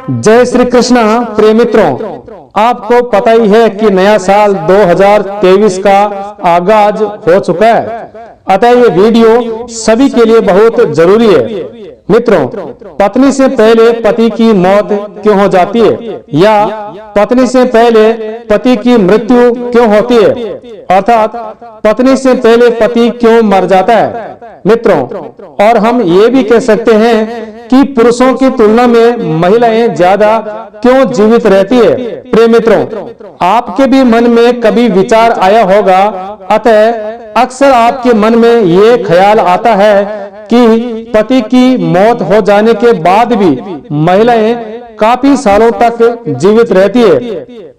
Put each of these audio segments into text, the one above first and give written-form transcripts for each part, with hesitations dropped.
जय श्री कृष्ण। प्रिय मित्रों, आपको पता ही है कि नया साल 2023 का आगाज हो चुका है, अतः ये वीडियो सभी के लिए बहुत जरूरी है। मित्रों, पत्नी से पहले पति की मौत क्यों हो जाती है, या पत्नी से पहले पति की मृत्यु क्यों होती है, अर्थात पत्नी से पहले पति क्यों मर जाता है। मित्रों, और हम ये भी कह सकते हैं कि पुरुषों की तुलना में महिलाएं ज्यादा क्यों जीवित रहती है। प्रिय मित्रों, आपके भी मन में कभी विचार आया होगा, अतः अक्सर आपके मन में ये ख्याल आता है कि पति की मौत हो जाने के बाद भी महिलाएं काफी सालों तक जीवित रहती है।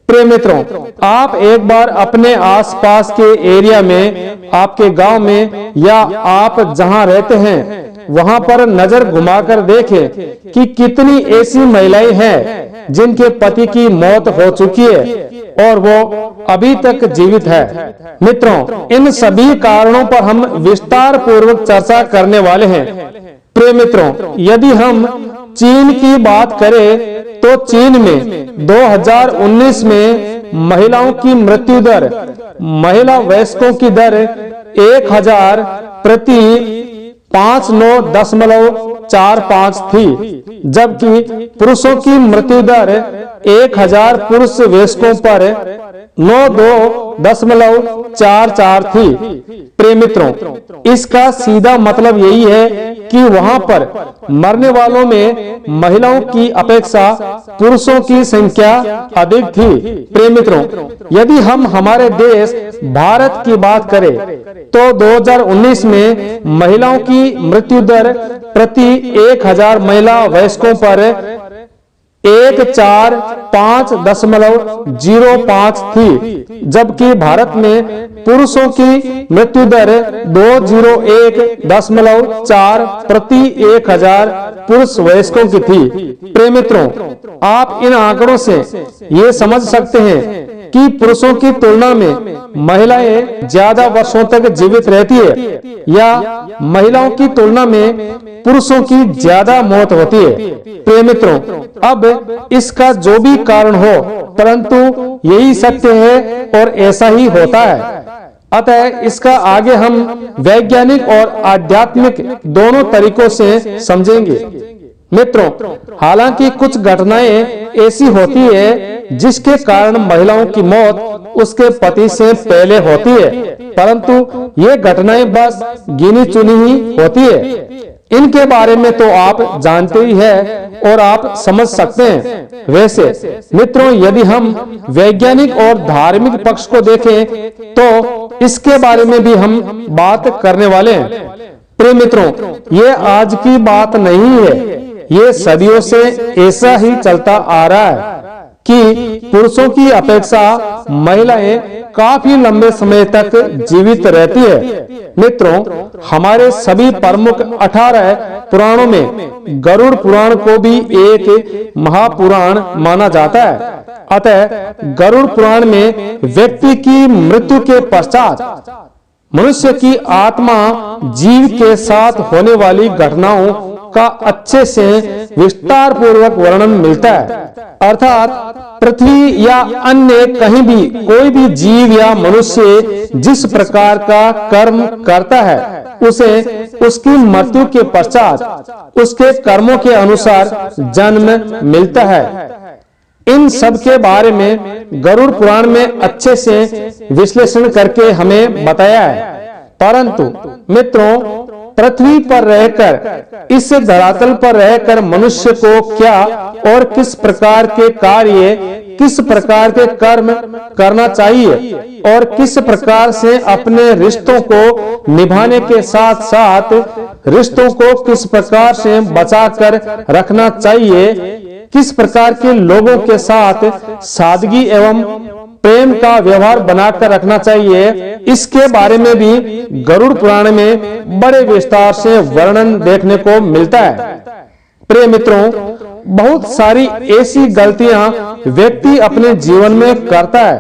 प्रिय मित्रों, आप एक बार अपने आसपास के एरिया में, आपके गांव में, या आप जहां रहते हैं वहां पर नजर घुमाकर देखें कि कितनी ऐसी महिलाएं हैं जिनके पति की मौत हो चुकी है और वो अभी तक जीवित है। मित्रों, इन सभी कारणों पर हम विस्तार पूर्वक चर्चा करने वाले हैं। प्रिय मित्रों, यदि हम चीन की बात करें तो चीन में 2019 में महिलाओं की मृत्यु दर, महिला वयस्कों की दर 1000 प्रति 59.45 थी, जबकि पुरुषों की मृत्यु दर 1000 पुरुष वयस्कों पर 92.44 थी। प्रिय मित्रों, इसका सीधा मतलब यही है कि वहां पर मरने वालों में महिलाओं की अपेक्षा पुरुषों की संख्या अधिक थी। प्रिय मित्रों, यदि हम हमारे देश भारत की बात करें तो 2019 में महिलाओं की मृत्यु दर प्रति 1000 महिला वयस्कों पर 145.05 थी, जबकि भारत में पुरुषों की मृत्यु दर 201.4 प्रति 1000 पुरुष वयस्कों की थी। प्रिय मित्रों, आप इन आंकड़ों से ये समझ सकते हैं कि पुरुषों की तुलना में महिलाएं ज्यादा वर्षों तक जीवित रहती है, या महिलाओं की तुलना में पुरुषों की ज्यादा मौत होती है। प्रिय मित्रों, अब इसका जो भी कारण हो, परंतु यही सत्य है और ऐसा ही होता है। अतः इसका आगे हम वैज्ञानिक और आध्यात्मिक दोनों तरीकों से समझेंगे। मित्रों, हालांकि कुछ घटनाएं ऐसी होती है जिसके कारण महिलाओं की मौत उसके पति से पहले होती है, परंतु ये घटनाएं बस गिनी चुनी ही होती है। इनके बारे में तो आप जानते ही हैं और आप समझ सकते हैं। वैसे मित्रों, यदि हम वैज्ञानिक और धार्मिक पक्ष को देखें तो इसके बारे में भी हम बात करने वाले हैं। प्रिय मित्रों, ये आज की बात नहीं है, ये सदियों से ऐसा ही चलता आ रहा है कि पुरुषों की अपेक्षा महिलाएं काफी लंबे समय तक जीवित रहती है। मित्रों, हमारे सभी प्रमुख 18 पुराणों में गरुड़ पुराण को भी एक महापुराण माना जाता है। अतः गरुड़ पुराण में व्यक्ति की मृत्यु के पश्चात मनुष्य की आत्मा जीव के साथ होने वाली घटनाओं का अच्छे से विस्तार पूर्वक वर्णन मिलता है। अर्थात पृथ्वी या अन्य कहीं भी कोई भी जीव या मनुष्य जिस प्रकार का कर्म करता है, उसे उसकी मृत्यु के पश्चात उसके कर्मों के अनुसार जन्म मिलता है। इन सब के बारे में गरुड़ पुराण में अच्छे से विश्लेषण करके हमें बताया है। परंतु मित्रों, पृथ्वी पर रहकर, इस धरातल पर रहकर मनुष्य को क्या और किस प्रकार के कार्य, किस प्रकार के कर्म करना चाहिए और किस प्रकार से अपने रिश्तों को निभाने के साथ साथ रिश्तों को किस प्रकार से बचाकर रखना चाहिए, किस प्रकार के लोगों के साथ सादगी एवं प्रेम का व्यवहार बनाकर रखना चाहिए, इसके बारे में भी गरुड़ पुराण में बड़े विस्तार से वर्णन देखने को मिलता है। प्रिय मित्रों, बहुत सारी ऐसी गलतियां व्यक्ति अपने जीवन में करता है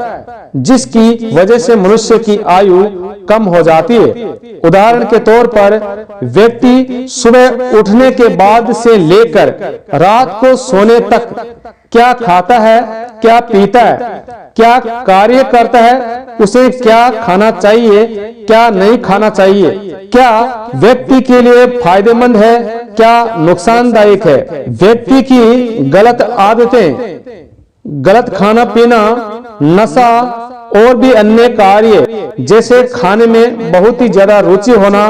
जिसकी वजह से मनुष्य की आयु कम हो जाती है। उदाहरण के तौर पर व्यक्ति सुबह उठने के बाद से लेकर रात को सोने तक क्या खाता है, क्या पीता है, क्या कार्य करता है, उसे क्या खाना चाहिए, क्या नहीं खाना चाहिए, क्या व्यक्ति के लिए फायदेमंद है, क्या नुकसानदायक है। व्यक्ति की गलत आदतें, गलत खाना पीना, नशा और भी अन्य कार्य जैसे खाने में बहुत ही ज्यादा रुचि होना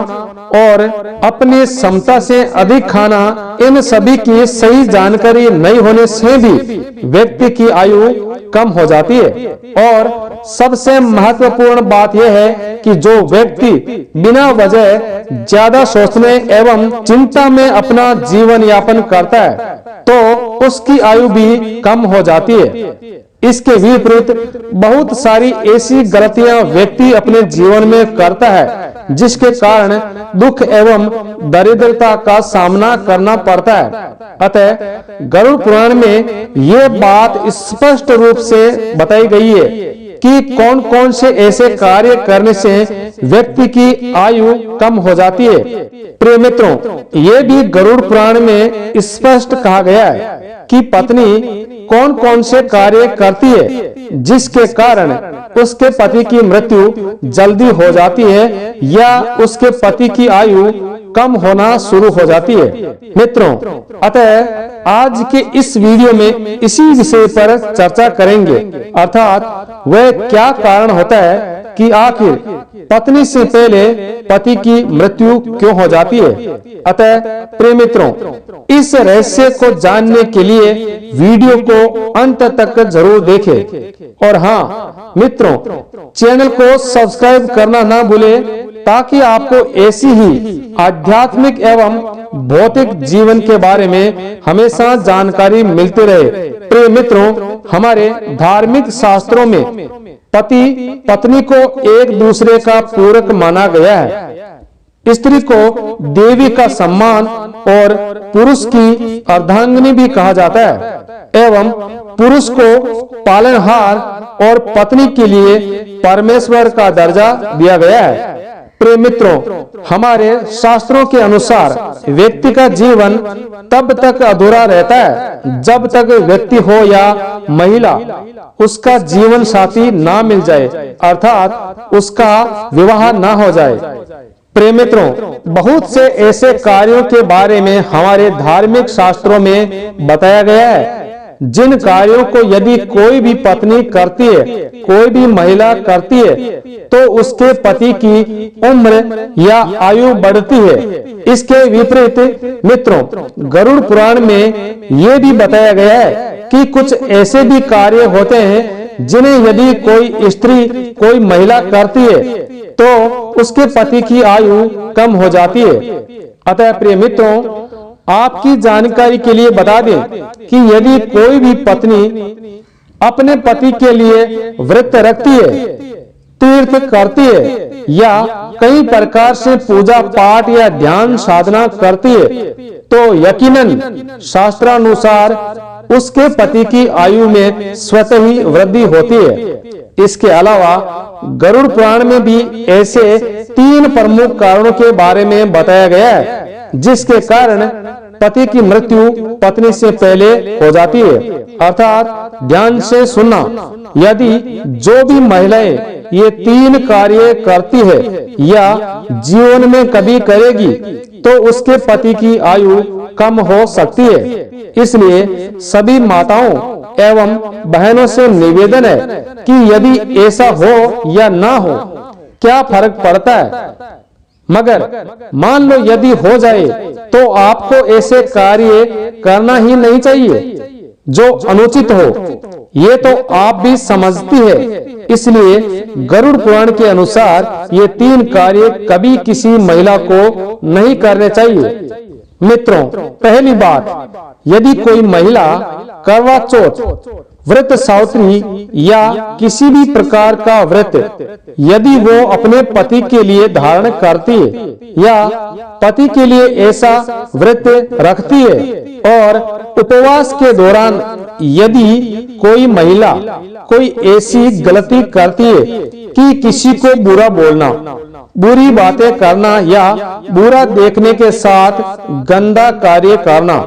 और अपनी क्षमता से अधिक खाना, इन सभी की सही जानकारी नहीं होने से भी व्यक्ति की आयु कम हो जाती है। और सबसे महत्वपूर्ण बात यह है कि जो व्यक्ति बिना वजह ज्यादा सोचने एवं चिंता में अपना जीवन यापन करता है तो उसकी आयु भी कम हो जाती है। इसके विपरीत बहुत सारी ऐसी गलतियां व्यक्ति अपने जीवन में करता है जिसके कारण दुख एवं दरिद्रता का सामना करना पड़ता है। अतः गरुड़ पुराण में ये बात स्पष्ट रूप से बताई गई है कि कौन कौन से ऐसे कार्य करने से व्यक्ति की आयु कम हो जाती है। प्रिय मित्रों, ये भी गरुड़ पुराण में स्पष्ट कहा गया है कि पत्नी कौन कौन से कार्य करती है जिसके कारण उसके पति की मृत्यु जल्दी हो जाती है या उसके पति की आयु कम होना शुरू हो जाती है। मित्रों, अतः आज के इस वीडियो में इसी विषय पर चर्चा करेंगे, अर्थात वह क्या कारण होता है कि आखिर पत्नी से पहले पति की मृत्यु क्यों हो जाती है। अतः प्रिय मित्रों, इस रहस्य को जानने के लिए वीडियो को अंत तक जरूर देखें। और हाँ मित्रों, चैनल को सब्सक्राइब करना ना भूलें ताकि आपको ऐसी ही आध्यात्मिक एवं भौतिक जीवन के बारे में हमेशा जानकारी मिलती रहे। प्रिय मित्रों, हमारे धार्मिक शास्त्रों में पति पत्नी को एक दूसरे का पूरक माना गया है। स्त्री को देवी का सम्मान और पुरुष की अर्धांगिनी भी कहा जाता है एवं पुरुष को पालनहार और पत्नी के लिए परमेश्वर का दर्जा दिया गया है। प्रिय मित्रों, हमारे शास्त्रों के अनुसार व्यक्ति का जीवन तब तक अधूरा रहता है जब तक व्यक्ति हो या महिला उसका जीवन साथी ना मिल जाए, अर्थात उसका विवाह ना हो जाए। प्रिय मित्रों, बहुत से ऐसे कार्यों के बारे में हमारे धार्मिक शास्त्रों में बताया गया है जिन कार्यों को यदि कोई भी पत्नी करती है, कोई भी महिला करती है तो उसके पति की उम्र या आयु बढ़ती है। इसके विपरीत मित्रों, गरुड़ पुराण में ये भी बताया गया है कि कुछ ऐसे भी कार्य होते हैं जिन्हें यदि कोई स्त्री, कोई महिला करती है तो उसके पति की आयु कम हो जाती है। अतः प्रिय मित्रों, आपकी जानकारी के लिए बता दें कि यदि कोई भी पत्नी अपने पति के लिए व्रत रखती है, तीर्थ करती है या कई प्रकार से पूजा पाठ या ध्यान साधना करती है तो यकीनन शास्त्रानुसार उसके पति की आयु में स्वतः ही वृद्धि होती है। इसके अलावा गरुड़ पुराण में भी ऐसे 3 प्रमुख कारणों के बारे में बताया गया है जिसके कारण पति की मृत्यु पत्नी से पहले हो जाती है। अर्थात ध्यान से सुनना, यदि जो भी महिलाएं ये 3 कार्य करती है या जीवन में कभी करेगी तो उसके पति की आयु कम हो सकती है। इसलिए सभी माताओं एवं बहनों से निवेदन है कि यदि ऐसा हो या ना हो क्या फर्क पड़ता है, मगर मान लो यदि हो जाए तो आपको ऐसे कार्य करना ही नहीं चाहिए जो अनुचित हो। ये तो आप भी समझती है। इसलिए गरुड़ पुराण के अनुसार ये 3 कार्य कभी किसी महिला को नहीं करने चाहिए। मित्रों, पहली बात, यदि कोई महिला करवा चौथ, व्रत सावित्री या किसी भी प्रकार का व्रत यदि वो अपने पति के लिए धारण करती है या पति के लिए ऐसा व्रत रखती है और उपवास के दौरान यदि कोई महिला कोई ऐसी गलती करती है कि किसी को बुरा बोलना, बुरी बातें करना या बुरा देखने के साथ गंदा कार्य करना,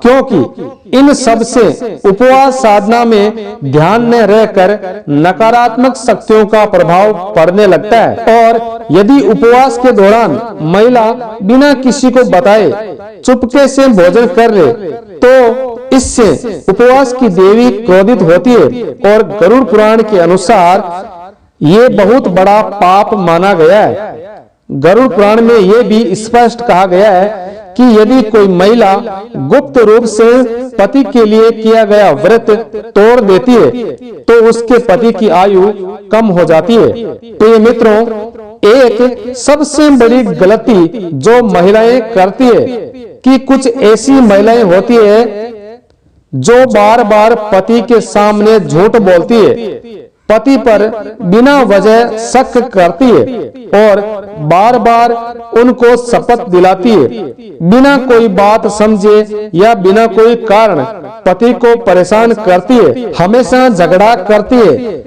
क्योंकि इन सब से उपवास साधना में ध्यान में रहकर नकारात्मक शक्तियों का प्रभाव पड़ने लगता है। और यदि उपवास के दौरान महिला बिना किसी को बताए चुपके से भोजन कर ले तो इससे उपवास की देवी क्रोधित होती है और गरुड़ पुराण के अनुसार ये बहुत बड़ा पाप माना गया है। गरुड़ पुराण में यह भी स्पष्ट कहा गया है कि यदि कोई महिला गुप्त रूप से पति के लिए किया गया व्रत तोड़ देती है तो उसके पति की आयु कम हो जाती है। प्रिय मित्रों, एक सबसे बड़ी गलती जो महिलाएं करती है कि कुछ ऐसी महिलाएं होती है जो बार बार पति के सामने झूठ बोलती है, पति पर बिना वजह शक करती है और बार बार उनको शपथ दिलाती है, बिना कोई बात समझे या बिना कोई कारण पति को परेशान करती है, हमेशा झगड़ा करती है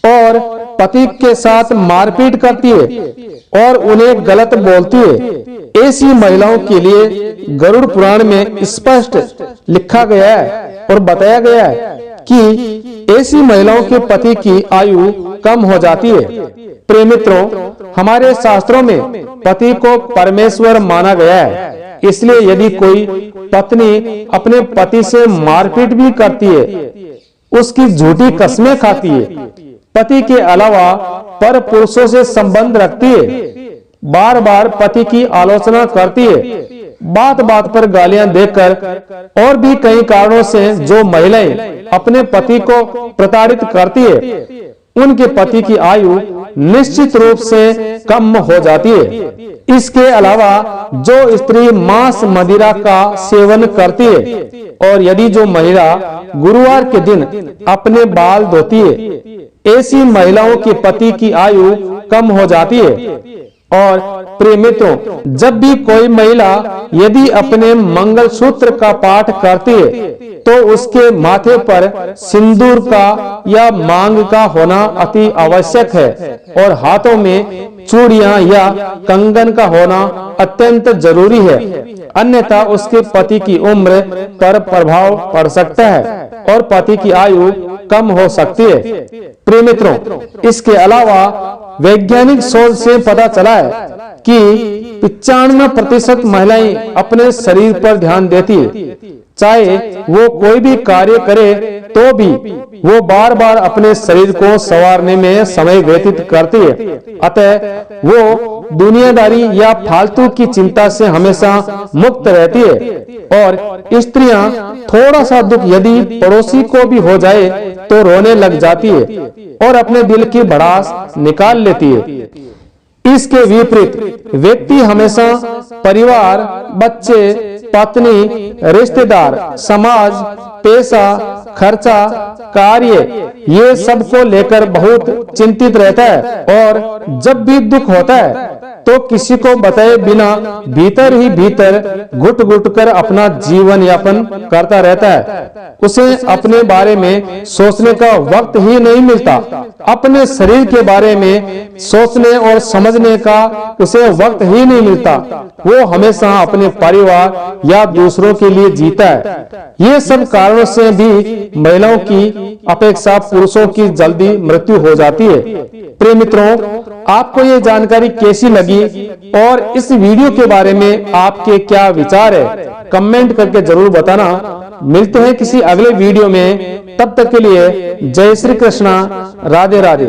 और पति के साथ मारपीट करती है और उन्हें गलत बोलती है। ऐसी महिलाओं के लिए गरुड़ पुराण में स्पष्ट लिखा गया है और बताया गया है कि ऐसी महिलाओं के पति की आयु कम हो जाती है। प्रिय मित्रों, हमारे शास्त्रों में पति को परमेश्वर माना गया है, इसलिए यदि कोई पत्नी अपने पति से मारपीट भी करती है, उसकी झूठी कस्में खाती है, पति के अलावा पर पुरुषों से संबंध रखती है, बार बार पति की आलोचना करती है, बात बात पर गालियां देकर और भी कई कारणों से जो महिलाएं अपने पति को प्रताड़ित करती है, उनके पति की आयु निश्चित रूप से कम हो जाती है। इसके अलावा जो स्त्री मांस मदिरा का सेवन करती है और यदि जो महिला गुरुवार के दिन अपने बाल धोती है, ऐसी महिलाओं के पति की आयु कम हो जाती है। और प्रिय मित्रों, जब भी कोई महिला यदि अपने मंगलसूत्र का पाठ करती है तो उसके माथे पर सिंदूर का या मांग का होना अति आवश्यक है और हाथों में चूड़ियां या कंगन का होना अत्यंत जरूरी है, अन्यथा उसके पति की उम्र पर प्रभाव पड़ सकता है और पति की आयु कम हो सकती है। प्रिय मित्रों, इसके अलावा वैज्ञानिक शोध से पता चला है कि 95% महिलाएं अपने शरीर पर ध्यान देती है, चाहे वो कोई भी कार्य करे तो भी वो बार बार अपने शरीर को संवारने में समय व्यतीत करती है। अतः वो दुनियादारी या फालतू की चिंता से हमेशा मुक्त रहती है और स्त्रियां थोड़ा सा दुख यदि पड़ोसी को भी हो जाए तो रोने लग जाती है और अपने दिल की भड़ास निकाल लेती है। इसके विपरीत व्यक्ति हमेशा परिवार, बच्चे, पत्नी, रिश्तेदार, समाज, पैसा, खर्चा, कार्य, ये सब को लेकर बहुत चिंतित रहता है और जब भी दुख होता है तो किसी को बताए बिना भीतर ही भीतर घुट घुट कर अपना जीवन यापन करता रहता है। उसे अपने बारे में सोचने का वक्त ही नहीं मिलता, अपने शरीर के बारे में सोचने और समझने का उसे वक्त ही नहीं मिलता। वो हमेशा अपने परिवार या दूसरों के लिए जीता है। ये सब कारणों से भी महिलाओं की अपेक्षा पुरुषों की जल्दी मृत्यु हो जाती है। प्रिय मित्रों, आपको ये जानकारी कैसी लगी और इस वीडियो के बारे में आपके क्या विचार है, कमेंट करके जरूर बताना। मिलते हैं किसी अगले वीडियो में, तब तक के लिए जय श्री कृष्णा, राधे राधे।